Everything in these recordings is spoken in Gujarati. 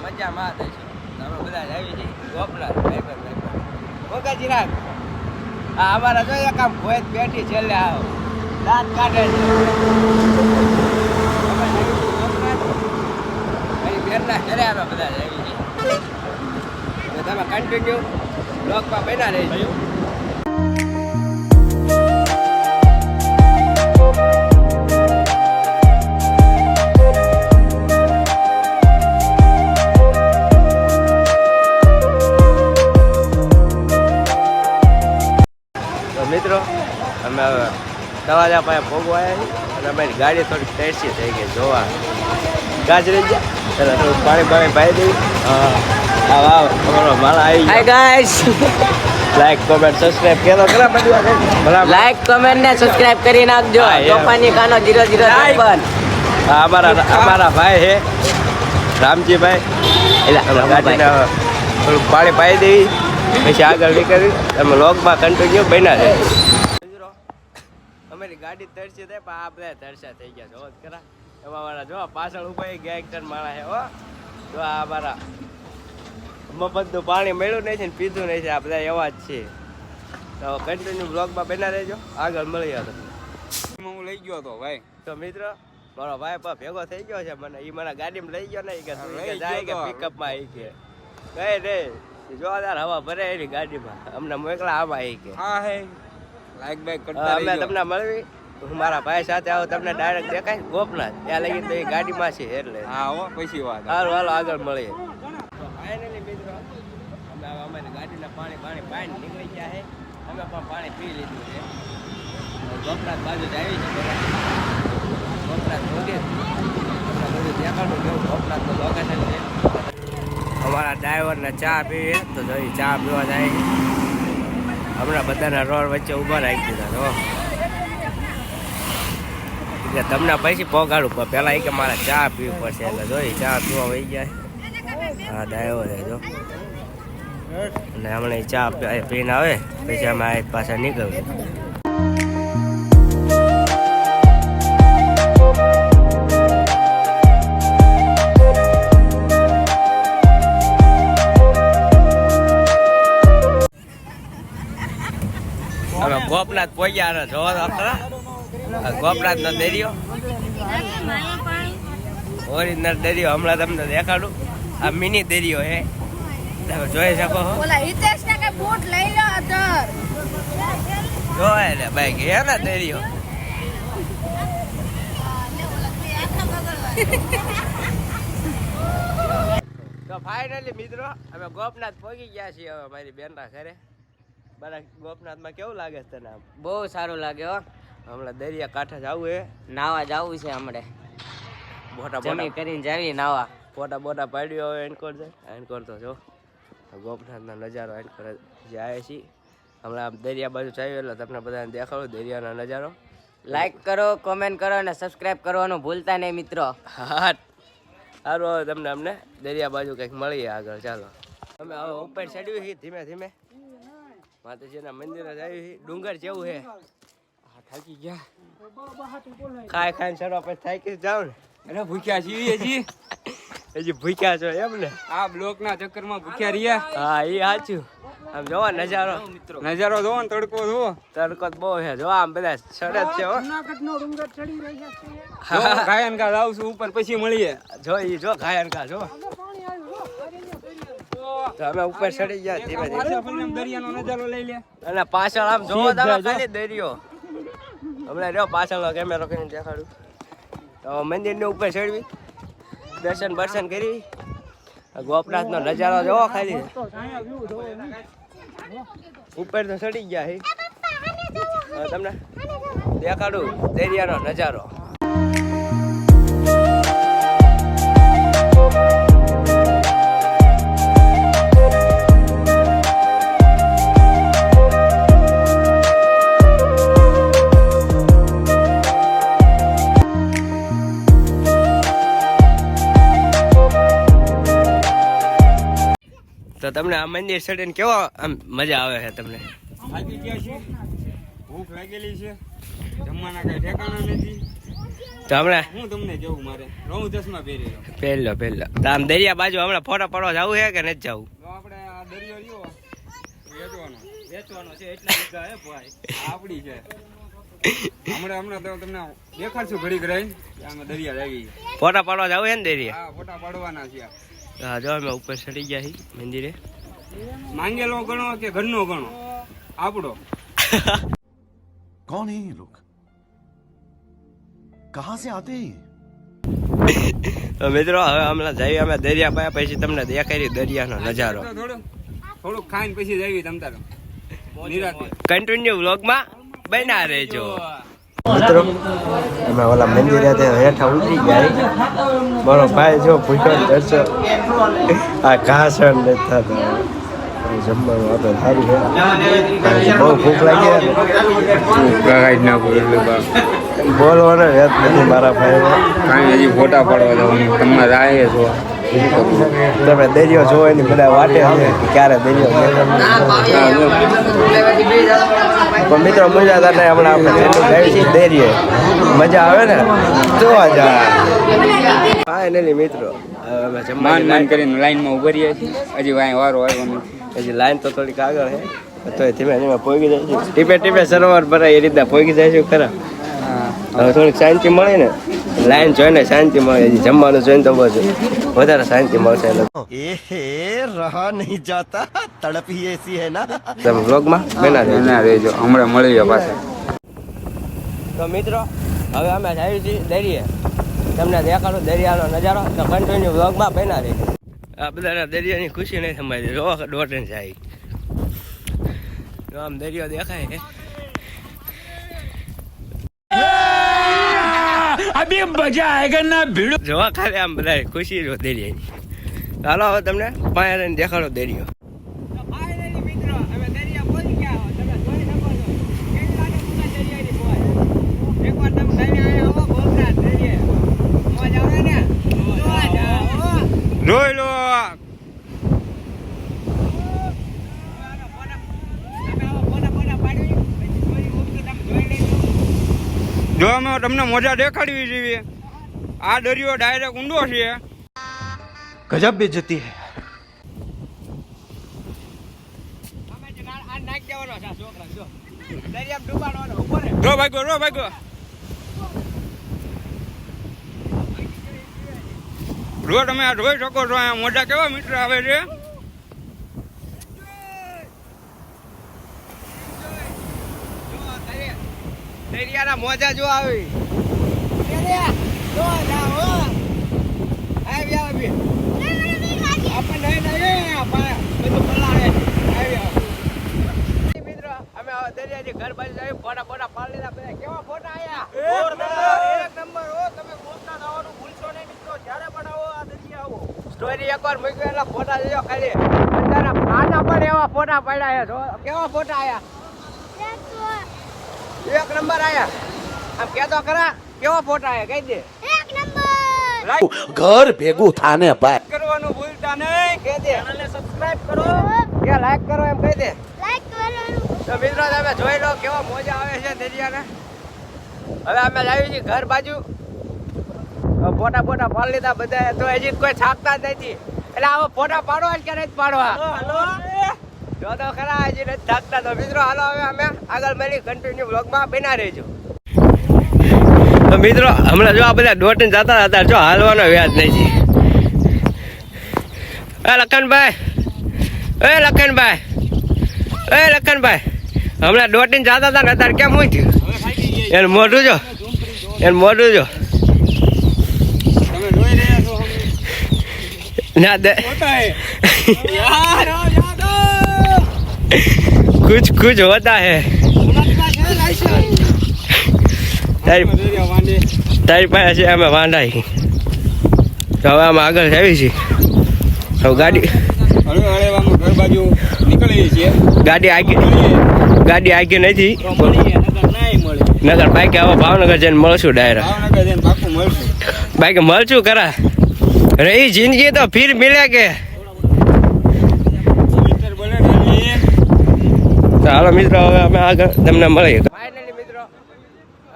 મજામાં થઈશું. અમે બધા આવી છીએ ગોપલા ભાઈ મોકાજી રાખ. આ અમારા જો એક આમ ભોય બેઠી છેલ્લે આવો દાંત કાઢે છે. બેનના ઘરે અમે બધા આવી છીએ. તો તમે કન્ટિન્યુ બ્લોગમાં બન્યા રહીશું. મિત્રો અમે દવાજા પાસે ભોગવા આવ્યા અને અમારી ગાડી થોડીક ટેસ્ટી થઈ ગઈ જોવા ગાજરી ગયા થોડુંક પાણી પાઈ દઈ. હા વાહ અમારો માળા આવી ગયા. ગાઈસ લાઈક કોમેન્ટ સબસ્ક્રાઇબ કરો ખરા બધું લાઈક કમેન્ટ ને સબસ્ક્રાઇબ કરી નાખજો. તોફાની ખાનો 001. અમારા ભાઈ હે રામજીભાઈ. એટલે ગાડીને થોડુંક પાણી પાઈ દેવી પછી આગળ નીકળી અમે લોગમાં કન્ટિન્યુ બન્યા છે. અમારી ગાડી તરસી થાય પણ આ બધા તરસા થઈ ગયા જો ખરા. એમાં મારા જો પાછળ ઉભા ગેંગસ્ટર માણા છે હો. જો આ મારા મફતનું પાણી મળ્યું નહીં છે ને પીધું નહીં છે. આ બધા એવા જ છે. તો કન્ટિન્યુ બ્લોગમાં બન્યા રહેજો. આગળ મળી હતો હું લઈ ગયો હતો ભાઈ. તો મિત્રો મારો ભાઈ પણ ભેગો થઈ ગયો છે મને. એ મને ગાડીમાં લઈ ગયો ને કે જાય કે પિકઅપમાં આવી કે કઈ નહીં જોરદાર હવા ભરે એની ગાડીમાં અમને મોકલા આવા આવી કે હા હે લાઈક બાઈક કરતા અમે તમને મળવી હું મારા ભાઈ સાથે આવું તમને ડાયરેક્ટ દેખાય ગોપનાથ ત્યાં લગી તો એ ગાડીમાં છે એટલે હા હો પછી વાત હાલો હાલો આગળ મળીએ. ફાઇનલી મિત્રો અમે અમારી ગાડીના પાણી પાઈને નીકળી ગયા છે. અમે પણ પાણી પી લીધું છે. ગોપનાથ બાજુ જ આવી છે ગોપનાથ મંદિર બધું દેખાડું કેવું ગોપનાથનું લોકેશન છે. અમારા ડ્રાઈવરને ચા પીએ તો જોઈ ચા પીવા જાય. હમણાં બધાના રોડ વચ્ચે ઊભા રાખી દીધા તો તમને પછી પહોંચાડું પણ પહેલાં કે મારે ચા પીવી પડશે એટલે જોઈ ચા પીવા વહી જાય. હા ડ્રાઈવર જો અને હમણાં ચા પીને આવે પછી અમે આ પાછા નીકળીએ. હવે ગોપનાથ પહોંચ્યા જોવો તો ખરા ગોપનાથ નો દરિયો ઓરિજિનલ દરિયો હમણાં તમને દેખાડું. આ મિની દરિયો હે તમે જોઈ શકો છો. જોય ને ભાઈ હે ને દરિયો. તો ફાઇનલી મિત્રો અમે ગોપનાથ પહોંચી ગયા છીએ. હવે મારી બેનના ઘરે મારા ગોપનાથમાં કેવું લાગે છે તને? બહુ સારું લાગે હો. હમણાં દરિયા કાંઠે જવું હે નાવા જવું છે હમણે. મોટા જમી કરીને જાવી નાવા. ફોટા પાડ્યો હવે એન્કોર જાય એન્કોર તો જો ગોપનાથનો નજારો એન્કોર જાય છે. હમણાં દરિયા બાજુ ચાલ્યું એટલે તમને બધાને દેખાડો દરિયાનો નજારો. લાઈક કરો કોમેન્ટ કરો અને સબસ્ક્રાઇબ કરવાનું ભૂલતા નહીં મિત્રો. હા સારું હવે તમને અમને દરિયા બાજુ કંઈક મળીએ આગળ. ચાલો અમે હવે ઉપર ચડ્યું છીએ ધીમે ધીમે માતાજીના મંદિરે જ આવ્યું છે. ડુંગર જેવું છે. થાકી ગયા ખાઈને ચડવા પછી થાકી જાવ ને. અરે ભૂખ્યા છીએ હજી હજી ભૂખ્યા છો એમ ને? આ બ્લોક ના ચક્કરમાં ભૂખ્યા રહ્યા. હા એ સાચું. આમ જોવો નજારો નજારો જોવો ને તડકો જોવો. તડકો બહુ છે જો આમ બધા ચડે જ છે હો. ગાયન કા જાવ છું ઉપર પછી મળીએ. જો ઈ જો ઘાયન કા જો તો અમે ઉપર ચડી ગયા ધીમે ધીમે. દરિયાનો નજારો લઈ લે અને પાછળ આમ જોવો તમે ખાલી દરિયો. હમણાં રહ્યો પાછળનો કેમેરો કરીને દેખાડું. તો મંદિરની ઉપર ચડવી દર્શન બર્શન કરી ગોપનાથનો નજારો જોવો ખાલી. ઉપર તો ચડી ગયા છે. તમને દેખાડું દરિયાનો નજારો. તો તમને આ મંદિર ચડીને કેવો આમ મજા આવે છે તમને? થાકી ગયા છે, ભૂખ લાગેલી છે, જમવાના કઈ ઠેકાણા નથી. તો હમણાં હું તમને કેવું મારે હું ચશ્મા પહેરી પહેલો તો આમ દરિયા બાજુ હમણાં ફોટા પડવા જવું છે કે નથી જવું? તો આપણે આ દરિયો રહ્યો વેચવાનો છે એટલા વીઘા હે ભાઈ આપડી છે. હમણાં તો તમને દેખાડશું ઘડીક રહી અમે દરિયા આવી ફોટા પડવા જવું છે ને દરિયા? હા ફોટા પાડવાના છે. હા જો અમે ઉપર ચડી ગયા છીએ મંદિરે. માંગેલો ગણો કે ઘરનો ગણો આપણો. कौन है ये लोग कहां से आते हैं તો મિત્રો હવે હમણાં જઈએ અમે દરિયા પાયા પછી તમને દેખાડી દરિયાનો નજારો. થોડુંક ખાઈને પછી જઈએ તમ તારે નિરાતે. કન્ટિન્યુ વ્લોગમાં બન્યા રહેજો મિત્રો. અમે ઓલા મંદિરે હેઠા ઉતરી ગયા. મારો ભાઈ જો ભૂખ્યો દર્શન આ ઘાસણ લેતા હતા. જમવાનું આપણે સારું છે. બહુ ભૂખ લાગી બોલવાનો યાદ નથી મારા ભાઈ. કાંઈ હજી ફોટા પાડવા જવાનું તમને રાહે છો. તમે દરિયો જોવો એની બધા વાટે છે ક્યારે દરિયો પણ મિત્રો મજા તને હમણાં આપણે જેટલું જાય છે દરિયે મજા આવે ને તો ફાઇનલી મિત્રો હવે માન કરીને લાઈનમાં ઉભા રહ્યા છીએ. હજી વાંય વારો આવ્યો નથી. હજી લાઈન તો થોડીક આગળ છે તો ધીમે ધીમે પોગી જાય છે. ટીપે ટીપે સરોવર ભરાય એ રીતના પોગી જાય છે ખરા. હવે થોડીક શાંતિ મળે ને લાઈન જોઈને શાંતિ મળે. હજી જમવાનું જોઈને તો બસ વધારે શાંતિ મળશે. रहा नहीं जाता तड़प ही ऐसी है ना તમે વ્લોગમાં બના રહેજો. હમણાં મળીએ પાછા. તો મિત્રો હવે અમે જઈએ છીએ દરિયે. તમને દેખાડો દરિયાનો નજારો તો કન્ટિન્યુ વ્લોગમાં બના રહેજો. આ બધાના દરિયાની ખુશી નહીં સમજાય. જો દોઢ જાય તો આમ દરિયો દેખાય છે. अभी मजा आएगा ना भिड़ो. જોવા ખાલી આમ બધા ખુશી જો દરિયાની. ચાલો હવે તમને પાસે રહીને દેખાડો દરિયો. જોઈ લો. જો અમે તમને મજા દેખાડવી જોઈએ. આ દરિયો ડાયરેક્ટ ઊંડો છે. गजब बेइज्जती है જો ભાગ્યો. જો તમે આ જોઈ શકો છો અહીંયા મોજા કેવા મીટર આવે છે. દરિયાના મોજા જો આવી. મિત્રો અમે દરિયાની ઘર બાજુ જઈએ. ફોટા પાડી લીધા. બધા કેવા ફોટા આયા? એક નંબર હો. તમે બોલતા જવાનું ભૂલશો નહીં મિત્રો. જ્યારે પણ આવો આ દરિયા આવો સ્ટોરી એકવાર મૂકી એટલે ફોટા લેજો ખાલી. અંધારા ફાટા પણ એવા ફોટા પાડ્યા છે. જો કેવા ફોટા આયા? એક નંબર આયા. આમ કેતો ખરા કેવા ફોટા આયા કહી દે. એક નંબર. घर भेगू थाने पाए કરવાનું ભૂલતા નહીં. કહી દે ચેનલને સબસ્ક્રાઇબ કરો કે લાઈક કરો એમ કહી દે. લાઈક કરવાનું. તો મિત્રો તમે જોઈ લો કેવા મોજા આવે છે દરિયાના. હવે અમે લાવી છીએ ઘર બાજુ. ફોટા પાડી લીધા બધા. તો હજી કોઈ છાપતા જ નથી. એટલે આવો ફોટા પાડવા કે નથી પાડવા? જો તો ખરા હજી નથી થાકતા. તો મિત્રો હાલો હવે અમે આગળ મળી કન્ટિન્યુ વ્લોગમાં બના રહેજો. તો મિત્રો હમણાં જો આ બધા દોટીને જતા હતા. જો હાલવાનો વ્યાજ નથી. લખનભાઈ હમણાં દોટીને જતા હતા ને અત્યારે કેમ હું થયું? એનું મોઢું જો. તમે જોઈ રહ્યા છો ના દે હોતા હે. कुछ होता है. તારી પાસે છે અમે વાંધાઈ. તો હવે અમે આગળ આવી છીએ. હવે ગાડી ઘર બાજુ નીકળીએ છીએ. ગાડી આગી નથી. નગર બાઈકે હવે ભાવનગર જઈને મળશું ડાયરેક્ટ. ભાવનગર જઈને પાકું મળશું. બાઈકે મળશું કરા. રહી જિંદગી તો ફિર મિલે કે. મિત્ર બોલે ને તો હાલો મિત્રો હવે અમે આગળ તમને મળીએ. ફાઇનલી મિત્રો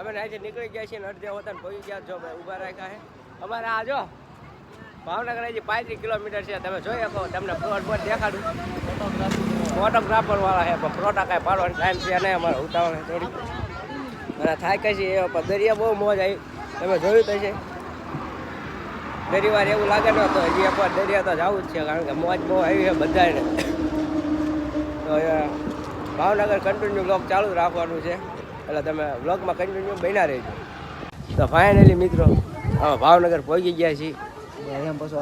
અમે અહીંથી નીકળી ગયા છીએ ને અડધે વતન પહોંચી ગયા જો ભાઈ ઊભા રાખ્યા છે અમારે આ જો ભાવનગર હજી 35 કિલોમીટર છે તમે જોઈ શકો તમને પ્લોટ બોટ દેખાડું ફોટોગ્રાફર વાળા છે પણ ફોટા કાંઈ પાડવાનો ટાઈમ છે નહીં અમારે ઉતાવળ છે થોડી અને થાય કઈ છે એ પણ દરિયા બહુ મોજ આવી તમે જોયું તો છે દરિયા વાર એવું લાગે ન તો હજી એકવાર દરિયા તો જવું જ છે કારણ કે મોજ બહુ આવી છે બધાને તો ભાવનગર કન્ટિન્યુ બ્લોગ ચાલુ જ રાખવાનું છે એટલે તમે બ્લોગમાં કન્ટિન્યુ બન્યા રહેજો તો ફાઇનલી મિત્રો ભાવનગર પહોંચી ગયા છીએ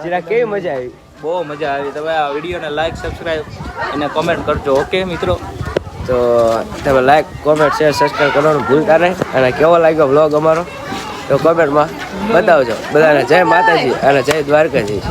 જરા કેવી મજા આવી બહુ મજા આવી. તમે આ વિડીયોને લાઈક સબસ્ક્રાઈબ અને કોમેન્ટ કરજો. ઓકે મિત્રો, તો તમે લાઈક કોમેન્ટ શેર સબસ્ક્રાઈબ કરવાનું ભૂલતા નહીં અને કેવો લાગ્યો બ્લોગ અમારો તો કોમેન્ટમાં બતાવજો. બધાને જય માતાજી અને જય દ્વારકાજી.